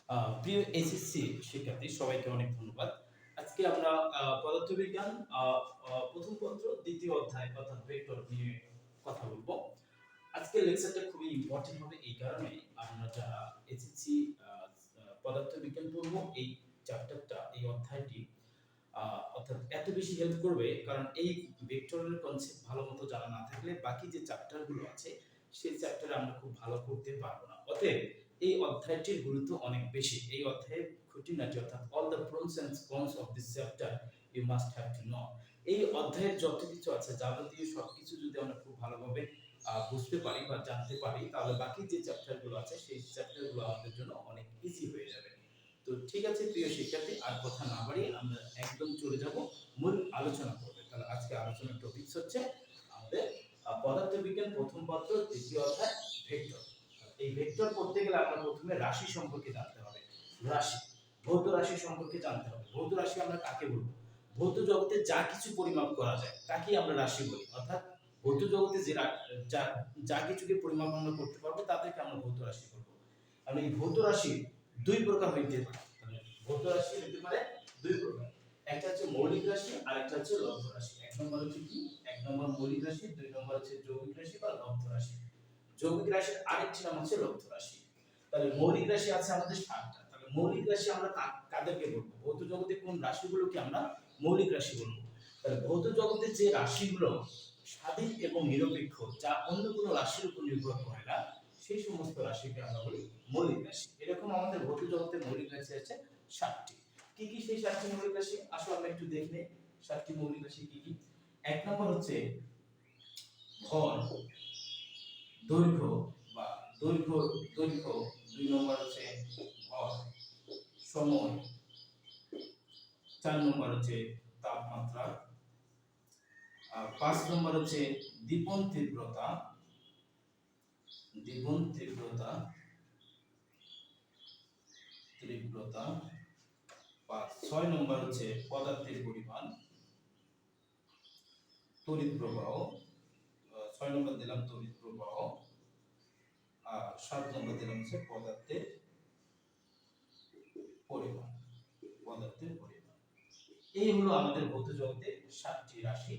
প্রিয় এসএসসি শিক্ষার্থী সবাইকে অনেক ধন্যবাদ। আজকে আমরা পদার্থবিজ্ঞান প্রথম পত্র দ্বিতীয় অধ্যায় অর্থাৎ ভেক্টর নিয়ে কথা বলবো। আজকের লেকচারটা খুবই ইম্পর্টেন্ট হবে এই কারণে আমরা যারা এসএসসি পদার্থবিজ্ঞান পড়বো এই চ্যাপ্টারটা এই অধ্যায়টি অর্থাৎ এত বেশি হেল্প করবে কারণ এই ভেক্টরের কনসেপ্ট ভালো মতো জানা না থাকলে বাকি যে চ্যাপ্টারগুলো আছে সেই চ্যাপ্টারে আমরা খুব ভালো করতে পারবো না। অতএব এই অধ্যায়টির গুরুত্ব অনেক বেশি। এই অধ্যায়ের খুঁটিনাটি অর্থাৎ all the pros and cons of this chapter you must have to know. এই অধ্যায়ের যত কিছু আছে যাবতীয় সবকিছু যদি আমরা খুব ভালোভাবে বুঝতে পারি বা জানতে পারি তাহলে বাকি যে চ্যাপ্টারগুলো আছে সেই চ্যাপ্টারগুলো আমাদের জন্য অনেক ইজি হয়ে যাবে। তো ঠিক আছে প্রিয় শিক্ষার্থী, আর কথা না বাড়িয়ে আমরা একদম চলে যাব মূল আলোচনা করবে। তাহলে আজকে আলোচনার টপিকস হচ্ছে আমাদের পদার্থবিজ্ঞান প্রথম পত্র দ্বিতীয় অধ্যায় ভেক্টর। এই ভেক্টর পড়তে গেলে আমরা প্রথমে রাশি সম্পর্কে জানতে হবে। রাশি, ভৌত রাশি সম্পর্কে জানতে হবে। ভৌত রাশি আমরা কাকে বলবো? ভৌত জগতে যা কিছু পরিমাপ করা যায় তাকে আমরা রাশি বলি। অর্থাৎ ভৌত জগতে যে যা কিছুকে পরিমাপ আমরা করতে পারবো তাদেরকে আমরা ভৌত রাশি বলবো। আর এই ভৌত রাশি দুই প্রকার হইতে পারে। ভৌত রাশি হতে পারে দুই প্রকার। একটা হচ্ছে মৌলিক রাশি আর একটা হচ্ছে লব্ধ রাশি। এক নম্বর হচ্ছে কি? এক নম্বর মৌলিক রাশি, দুই নম্বর হচ্ছে যৌগিক রাশি বা লব্ধ রাশি। যৌগিক রাশির আরেকটি নাম হচ্ছে লব্ধ রাশি। তাহলে মৌলিক রাশি আছে আমাদের 7টা। তাহলে মৌলিক রাশি আমরা কাদেরকে বলবো? ভৌত জগতে কোন রাশিগুলোকে আমরা মৌলিক রাশি বলবো? তাহলে ভৌত জগতে যে রাশিগুলো স্বাধীন এবং নিরপেক্ষ, যা অন্য কোনো রাশির উপর নির্ভর করে না, সেই সমস্ত রাশিকে আমরা বলি মৌলিক রাশি। এরকম আমাদের ভৌত জগতে মৌলিক রাশি আছে 7টি। কি কি সেই 7টি মৌলিক রাশি? আসলে আমরা একটু দেখে নেই 7টি মৌলিক রাশি কি কি। এক নম্বর হচ্ছে ভর, দৈর্ঘ্য বা দৈর্ঘ্য, দুই নম্বর হচ্ছে ভর, সময়, 4 নম্বর হচ্ছে তাপমাত্রা, 5 নম্বর হচ্ছে দীপন তীব্রতা, তীব্রতা 6 নম্বর হচ্ছে পদার্থের পরিমাণ, তড়িৎ প্রবাহ, 6 নম্বর দিলাম তড়িৎ প্রবাহ, আর 7 নম্বর দিলাম হচ্ছে পদার্থের পরিমাণ। এই হলো আমাদের ভৌত জগতে 7টি রাশি,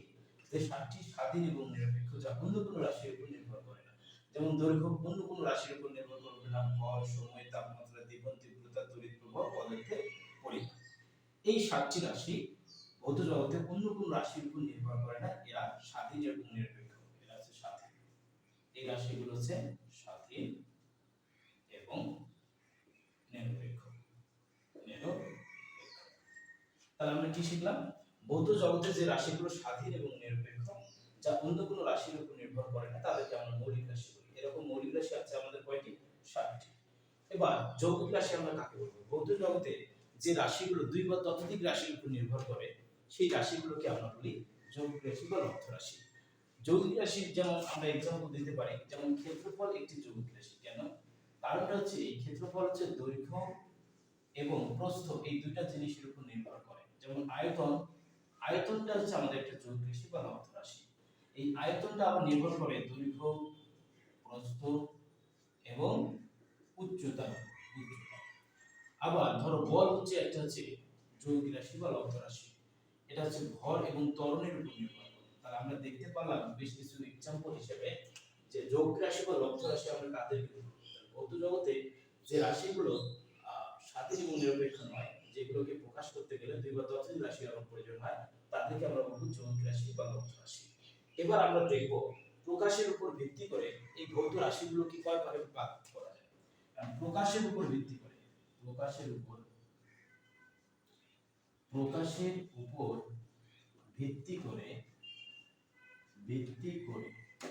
যে 7টি স্বাধীন এবং নিরপেক্ষ, যা অন্য কোনো রাশির উপর নির্ভর করে না। যেমন দৈর্ঘ্য অন্য কোনো রাশির উপর নির্ভর করবে না, ভর, সময়, তাপমাত্রা, দীপন তীব্রতা, তড়িৎ প্রবাহ, পদার্থের পরিমাণ। এই 7টি রাশি ভৌত জগতে অন্য কোনো রাশির উপর নির্ভর করে না, এরা স্বাধীন এবং নিরপেক্ষ। এরা হচ্ছে স্বাধীন। এই রাশিগুলো হচ্ছে স্বাধীন এবং নিরপেক্ষ। তাহলে আমরা কি শিখলাম? ভৌত জগতে যে রাশিগুলো স্বাধীন এবং নিরপেক্ষ, যা অন্য কোনো রাশির উপর নির্ভর করে না, তাদেরকে আমরা মৌলিক রাশি বলি। এরকম মৌলিক রাশি আছে আমাদের কয়টি? 7টি। এবার যৌগিক রাশি আমরা কাকে বলবো? ভৌত জগতে যে রাশিগুলো দুই বা ততোধিক রাশির উপর নির্ভর করে সেই রাশিগুলোকে আমরা বলি যৌগিক রাশি বা লব্ধ রাশি। যৌগিক রাশি যেমন আমরা एग्जांपल দিতে পারি, যেমন ক্ষেত্রফল একটি যৌগিক রাশি। কেন? কারণটা হচ্ছে এই ক্ষেত্রফল হচ্ছে দৈর্ঘ্য এবং প্রস্থ, এই দুইটা জিনিসের উপর নির্ভর করে। যেমন আয়তনটা হচ্ছে আমাদের একটা যৌগিক রাশি বা লব্ধ রাশি। এই আয়তনটা আবার নির্ভর করে দৈর্ঘ্য, প্রস্থ এবং উচ্চতা। আবার ধরো বল হচ্ছে একটা হচ্ছে যৌগিক রাশি বা লব্ধ রাশি। এটা হচ্ছে ভর এবং ত্বরণের উপর নির্ভর করে। তাহলে আমরা দেখতে পেলাম বেশ কিছু एग्जांपल হিসেবে যে যৌগিক রাশি বা লব্ধ রাশি আমরা কাদেরকে বলবো। ভৌত জগতে যে রাশিগুলো স্বাধীন এবং নিরপেক্ষ নয়, যেগুলোকে প্রকাশ করতে গেলে দুই বা ততোধিক রাশির আমার প্রয়োজন হয়, তাদেরকে আমরা বলবো যৌগিক রাশি বা লব্ধ রাশি। এবার আমরা দেখব প্রকাশের উপর ভিত্তি করে এই ভৌত রাশিগুলোকে কয় ভাগে ভাগ করা যায়। প্রকাশের উপর ভিত্তি করে, প্রকাশের উপর ভিত্তি করে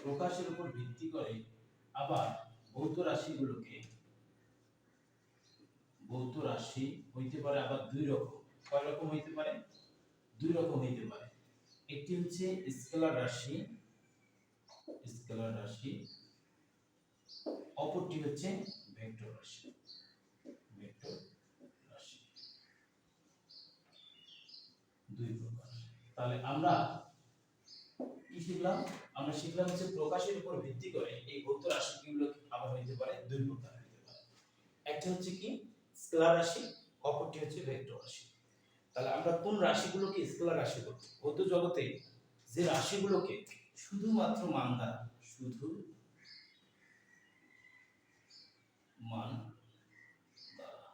প্রকাশের উপর ভিত্তি করে আবার ভৌত রাশি হইতে পারে আবার দুই রকম। কয় রকম হইতে পারে? দুই রকম হইতে পারে। একটি হচ্ছে স্কেলার রাশি, অপরটি হচ্ছে ভেক্টর রাশি। দুই প্রকার। তাহলে আমরা কি শিখলাম? আমরা শিখলাম হচ্ছে প্রকাশের উপর ভিত্তি করে এই ভৌত রাশিগুলো আবার হইতে পারে দুই প্রকার হইতে পারে। একটা হচ্ছে কি স্কেলার রাশি, অপরটি হচ্ছে ভেক্টর রাশি। তাহলে আমরা কোন রাশিগুলোকে স্কেলার রাশি বলবো? ভৌত জগতে যে রাশিগুলোকে শুধুমাত্র মান দ্বারা, শুধু মান দ্বারা,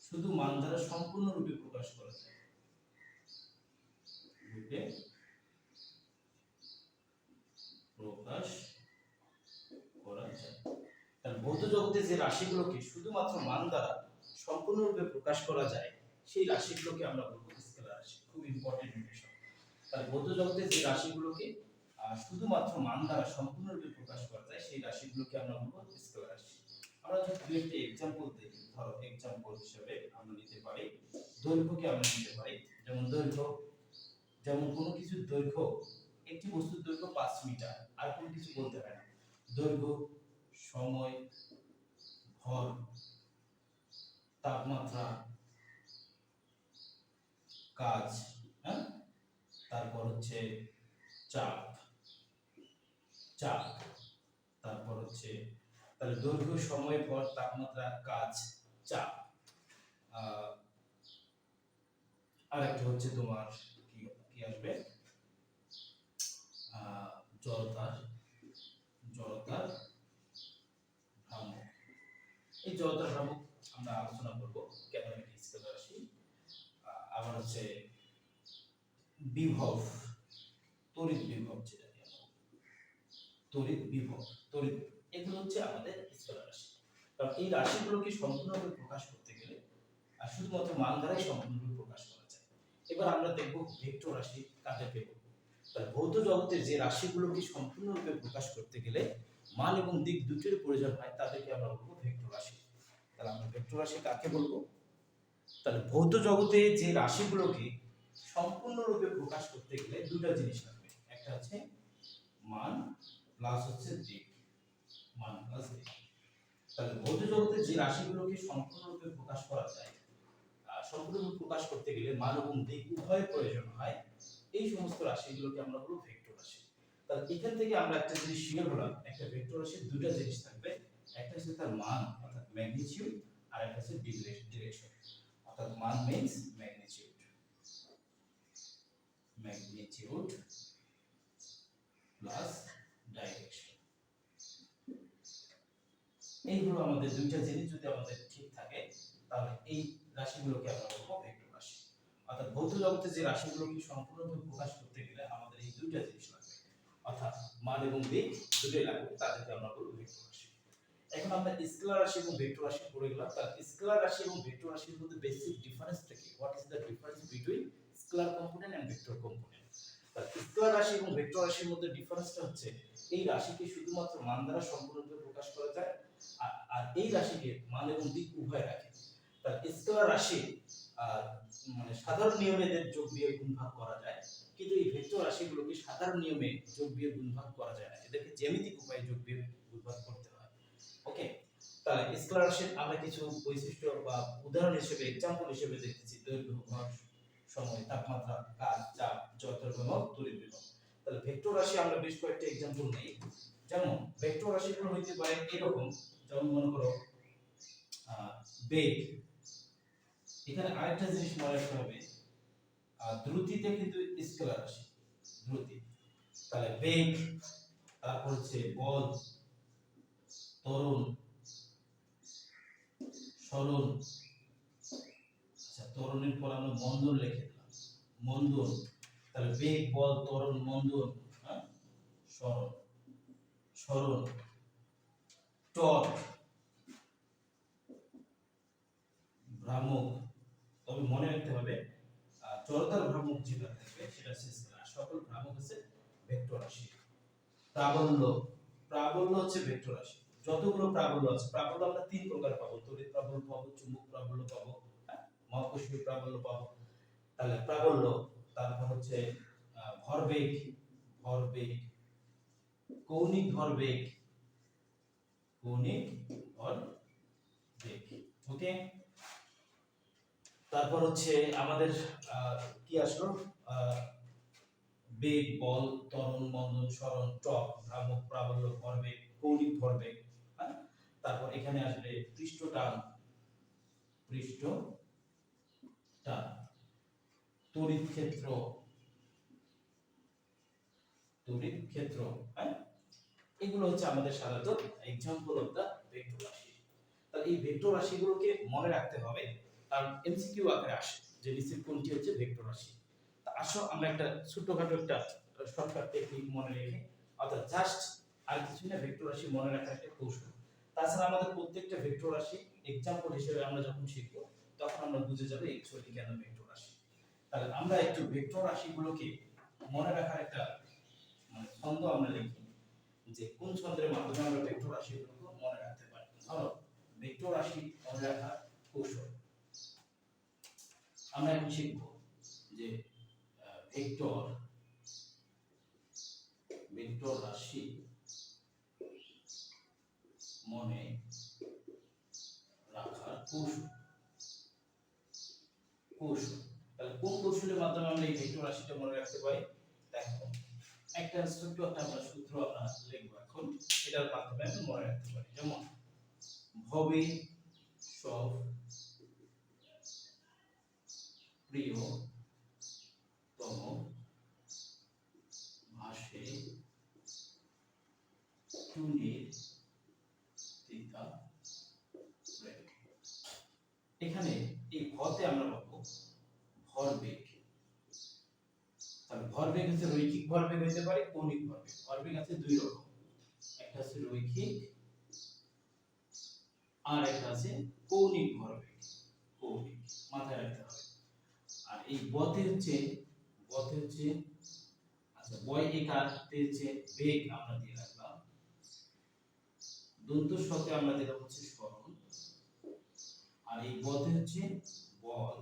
শুধু মান দ্বারা সম্পূর্ণরূপে প্রকাশ করা যায়, রূপে প্রকাশ করা যায়। তাহলে ভৌত জগতে যে রাশিগুলোকে শুধুমাত্র মান দ্বারা সম্পূর্ণরূপে প্রকাশ করা যায় সেই রাশিগুলোকে আমরা বলবো স্কেলার রাশি। খুব ইম্পর্টেন্ট বিষয়। তাহলে ভৌত জগতে যে রাশিগুলোকে শুধুমাত্র মান দ্বারা সম্পূর্ণরূপে প্রকাশ করা যায় সেই রাশিগুলোকে আমরা বলবো স্কেলার রাশি। আমরা যদি দুই একটা एग्जांपल দেখি, ধরো एग्जांपल হিসেবে আমরা নিতে পারি দৈর্ঘ্যকে আমরা নিতে পারি। যেমন দৈর্ঘ্য, যেমন কোনো কিছুর দৈর্ঘ্য, একটি বস্তুর দৈর্ঘ্য 5 মিটার, আর কোনো কিছু বলতে হয় না। দৈর্ঘ্য, সময়, ভর, তাপমাত্রা, কাজ, হ্যাঁ, তারপর হচ্ছে চাপ, চাপ, তারপর হচ্ছে তাহলে দৈর্ঘ্য, সময়, ভর, তাপমাত্রা, কাজ, চাপ, আর একটা হচ্ছে তোমার কি কি আসবে, জড়তার, জড়তার ভ্রামক। এই জড়তার ভ্রামক আমরা আলোচনা করব কেন এটি স্কেলার রাশি। আবার হচ্ছে বিভব, তড়িৎ বিভব, যেটা তড়িৎ বিভব, তড়িৎ, এগুলো হচ্ছে আমাদের স্কেলার রাশি। কারণ এই রাশিগুলোকে সম্পূর্ণভাবে প্রকাশ করতে গেলে আর শুধুমাত্র মান দ্বারাই সম্পূর্ণভাবে প্রকাশ করা যায়। এবার আমরা দেখব ভেক্টর রাশি কাদেরকে বলবো। তাহলে ভৌত জগতে যে রাশিগুলোকে সম্পূর্ণরূপে প্রকাশ করতে গেলে মান এবং দিক দুটোর প্রয়োজন হয় তাদেরকে আমরা বলবো ভেক্টর রাশি। তাহলে আমরা ভেক্টর রাশি কাকে বলবো? তাহলে ভৌত জগতে যে রাশিগুলোকে সম্পূর্ণরূপে প্রকাশ করতে গেলে দুটো জিনিস লাগবে, একটা হচ্ছে মান প্লাস হচ্ছে দিক, মান প্লাস দিক। তাহলে ভৌত জগতে যে রাশিগুলোকে সম্পূর্ণরূপে প্রকাশ করা যায়, সম্পূর্ণরূপে প্রকাশ করতে গেলে মান এবং দিক উভয়ের প্রয়োজন হয়, এই সমস্ত রাশিগুলোকে আমরা বলবো ভেক্টর রাশি। তাহলে এখান থেকে আমরা একটা জিনিস শিওর হলাম, একটা ভেক্টর রাশির দুটো জিনিস থাকবে, একটা হচ্ছে তার মান অর্থাৎ ম্যাগনিটিউড, আর একটা হচ্ছে ডিরেকশন। অর্থাৎ মান means magnitude, magnitude plus direction. এই হলো আমাদের দুইটা জিনিস, যদি আমাদের ঠিক থাকে তাহলে এই রাশিগুলোকে আমরা বলবো ভেক্টর রাশি। অর্থাৎ ভৌত জগতে যে রাশিগুলোকে সম্পূর্ণরূপে প্রকাশ করতে গেলে আমাদের এই দুইটা জিনিস লাগবে, অর্থাৎ মান এবং দিক দুটোই লাগবে, তাদেরকে আমরা বলবো ভেক্টর রাশি। এখন আমরা স্কেলার রাশি এবং ভেক্টর রাশি পড়ে গেলাম। তাহলে স্কেলার রাশি এবং ভেক্টর রাশির মধ্যে বেসিক ডিফারেন্সটা কি? What is the difference between scalar component and vector component? তাহলে স্কেলার রাশি এবং ভেক্টর রাশির মধ্যে ডিফারেন্সটা হচ্ছে এই রাশিকে শুধুমাত্র মান দ্বারা সম্পূর্ণরূপে প্রকাশ করা যায়, আর এই রাশিকে মান এবং দিক উভয় রাখে। তাহলে স্কেলার রাশি মানে সাধারণ নিয়মে যোগ বিয়োগ গুণ ভাগ করা যায়, কিন্তু এই ভেক্টর রাশিগুলোকে সাধারণ নিয়মে যোগ বিয়োগ গুণ ভাগ করা যায় না, এদেরকে জ্যামিতিক উপায়ে যোগ বিয়োগ গুণ ভাগ করতে হয়। ওকে, তাহলে স্কেলার রাশির আমরা কিছু বৈশিষ্ট্য বা উদাহরণ হিসেবে एग्जांपल হিসেবে দেখতেছি দৈর্ঘ্য, ভর, সময়, তাপমাত্রা, কাজ, চাপ, জড়তার ভ্রামক, তড়িৎ বিভব। তাহলে ভেক্টর রাশি আমরা বেশ কয়েকটা एग्जांपल নেই। যেমন ভেক্টর রাশিগুলো হইতে পারে এরকম, যেমন মনে করো বেগ। এখানে আরেকটা জিনিস মনে রাখতে হবে, দ্রুতিতে কিন্তু স্কেলার রাশি, দ্রুতি। তাহলে বেগ, তারপর হচ্ছে বল, ত্বরণ, সরণ। আচ্ছা, ত্বরণের পর আমরা মন্দন লিখে দিলাম, মন্দন। তাহলে বেগ, বল, ত্বরণ, মন্দন, হ্যাঁ, সরণ, সরণ, টর্ক, ভ্রামক। তবে মনে রাখতে হবে জড়তার ভ্রামক যেটা থাকবে সেটা হচ্ছে স্কেলার, সকল ভ্রামক হচ্ছে ভেক্টর রাশি। প্রাবল্য, প্রাবল্য হচ্ছে ভেক্টর রাশি। যতগুলো প্রাবল্য আছে, প্রাবল্য আমরা তিন প্রকার পাবো, তড়িৎ প্রাবল্য পাবো, চুম্বক প্রাবল্য পাবো, মহাকর্ষীয় প্রাবল্য পাবো। তাহলে প্রাবল্য, তারপর হচ্ছে ভরবেগ, ভরবেগ, কৌণিক ভরবেগ, কৌণিক ভরবেগ। ওকে, তারপর হচ্ছে আমাদের কি আসলো, বেগ, বল, ত্বরণ, মন্দন, সরণ, টর্ক, ভ্রামক, প্রাবল্য, ভরবেগ, কৌণিক ভরবেগ। হ্যাঁ, তারপর এখানে আসবে পৃষ্ঠটান, পৃষ্ঠটা, তড়িৎ ক্ষেত্র, হ্যাঁ, এগুলো হচ্ছে আমাদের সাধারণত এক্সাম্পল অফ দা ভেক্টর রাশি। তাহলে এই ভেক্টর রাশিগুলোকে মনে রাখতে হবে, কারণ এমসিকিউ আকারে আসে যে নিচের কোনটি হচ্ছে ভেক্টর রাশি। তা আসো আমরা একটা ছোটখাটো একটা শর্টকাট টেকনিক মনে রেখে, অর্থাৎ জাস্ট আর কিছু না, ভেক্টর রাশি মনে রাখার একটা কৌশল। তাছাড়া আমাদের প্রত্যেকটা ভেক্টর রাশি এক্সাম্পল হিসেবে আমরা যখন শিখবো তখন আমরা বুঝে যাবো অ্যাকচুয়ালি কেন ভেক্টর রাশি। তাহলে আমরা একটু ভেক্টর রাশিগুলোকে মনে রাখার একটা মানে ছন্দ আমরা লিখি, যে কোন ছন্দের মাধ্যমে আমরা ভেক্টর রাশিগুলোকে মনে রাখতে পারি। ধরো ভেক্টর রাশি মনে রাখার কৌশল আমরা এখন শিখব যে ভেক্টর রাশি মনে রাখার কৌশল। তাহলে কোন কৌশলের মাধ্যমে আমরা এই ভেক্টর রাশিটা মনে রাখতে পারি? দেখো, একটা স্ট্রাকচার আমরা সূত্র আমরা লিখব এখন, এটার মাধ্যমে আমরা মনে রাখতে পারি। যেমন ভবে সব প্রিয়তম ভাসে টুনির তিতা ব্রেক। এখানে এই ভতে আমরা পাবো ভরবেগ। তাহলে ভরবেগ হচ্ছে রৈখিক ভরবেগ হতে পারে, কৌণিক ভরবেগ। ভরবেগ আছে দুই রকম, একটা হচ্ছে রৈখিক আর একটা আছে কৌণিক ভরবেগ। কৌণিক মাথায় রাখতে হবে। আর এই বতে হচ্ছে আচ্ছা, বয় একাতে হচ্ছে বেগ আমরা দিয়ে রাখলাম, দন্ত শতে আমরা দিলাম হচ্ছে সরণ, আর এই বতে হচ্ছে বল,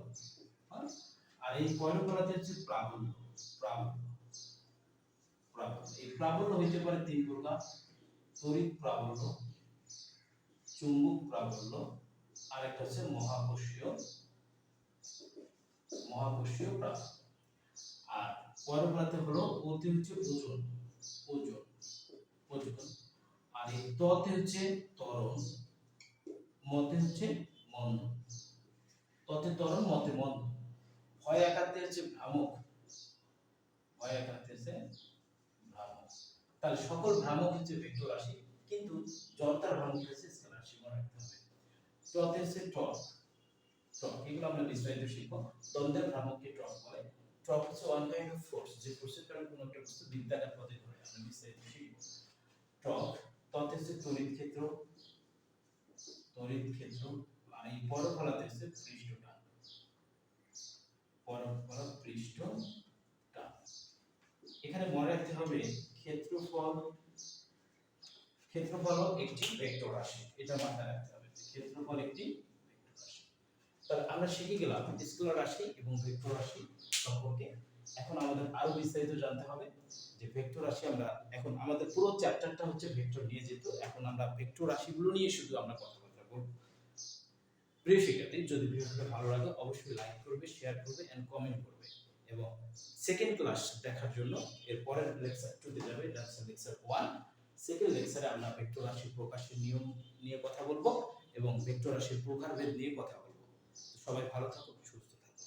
আর এই পয়ঃকলাতে হচ্ছে প্রাবল্য। এই প্রাবল্য হইতে পারে তিন প্রকার: তড়িৎ প্রাবল্য, চুম্বক প্রাবল্য, আর একটা হচ্ছে মহাকর্ষীয় প্রাবল্য। আর পয়ঃকলাতে হলো ওতে হচ্ছে ওজন, আর এই ততে হচ্ছে ত্বরণ, মতে হচ্ছে মন্দন। ততে ত্বরণ, মতে মন্দন। ভয় একাতে হচ্ছে ভ্রামক, তাহলে সকল ভ্রামক হচ্ছে ভেক্টর রাশি, কিন্তু জড়তার ভ্রামক হচ্ছে স্কেলার রাশি, মনে রাখতে হবে। টতে হচ্ছে টর্ক, এগুলো আমরা বিস্তারিত শিখব। দ্বন্দ্বের ভ্রামককে টর্ক বলে। টর্ক হচ্ছে ওয়ান কাইন্ড অফ ফোর্স, যে ফোর্সের কারণে কোনো একটা বস্তু বৃত্তাকার পথে ঘোরে, আমরা বিস্তারিত শিখব। টর্ক। ততে হচ্ছে তড়িৎ ক্ষেত্র, আর এই পরফলাতে হচ্ছে পৃষ্ঠটান, পৃষ্ঠটান। এখানে মনে রাখতে হবে ক্ষেত্রফল একটি ভেক্টর রাশি, এটা মাথায় রাখতে হবে। ক্ষেত্রফল একটি ভেক্টর রাশি। তাহলে আমরা শিখে গেলাম স্কেলার রাশি এবং ভেক্টর রাশি সম্পর্কে। এখন আমাদের আরো বিস্তারিত জানতে হবে যে ভেক্টর রাশি, আমরা এখন আমাদের পুরো চ্যাপ্টারটা হচ্ছে ভেক্টর নিয়ে, যেহেতু এখন আমরা ভেক্টর রাশিগুলো নিয়ে শুধু আমরা কথাবার্তা বলবো। প্রিয় শিক্ষার্থী, যদি ভিডিওটা ভালো লাগে অবশ্যই লাইক করবে, শেয়ার করবে এন্ড কমেন্ট করবে, এবং সেকেন্ড ক্লাস দেখার জন্য এর পরের লেকচার 2 তে যাবে, লেকচার 1। সেকেন্ড লেকচারে আমরা ভেক্টর রাশি প্রকাশের নিয়ম নিয়ে কথা বলবো এবং ভেক্টর রাশির প্রকারভেদ নিয়ে কথা বলবো। সবাই ভালো থাকুন, সুস্থ থাকুন।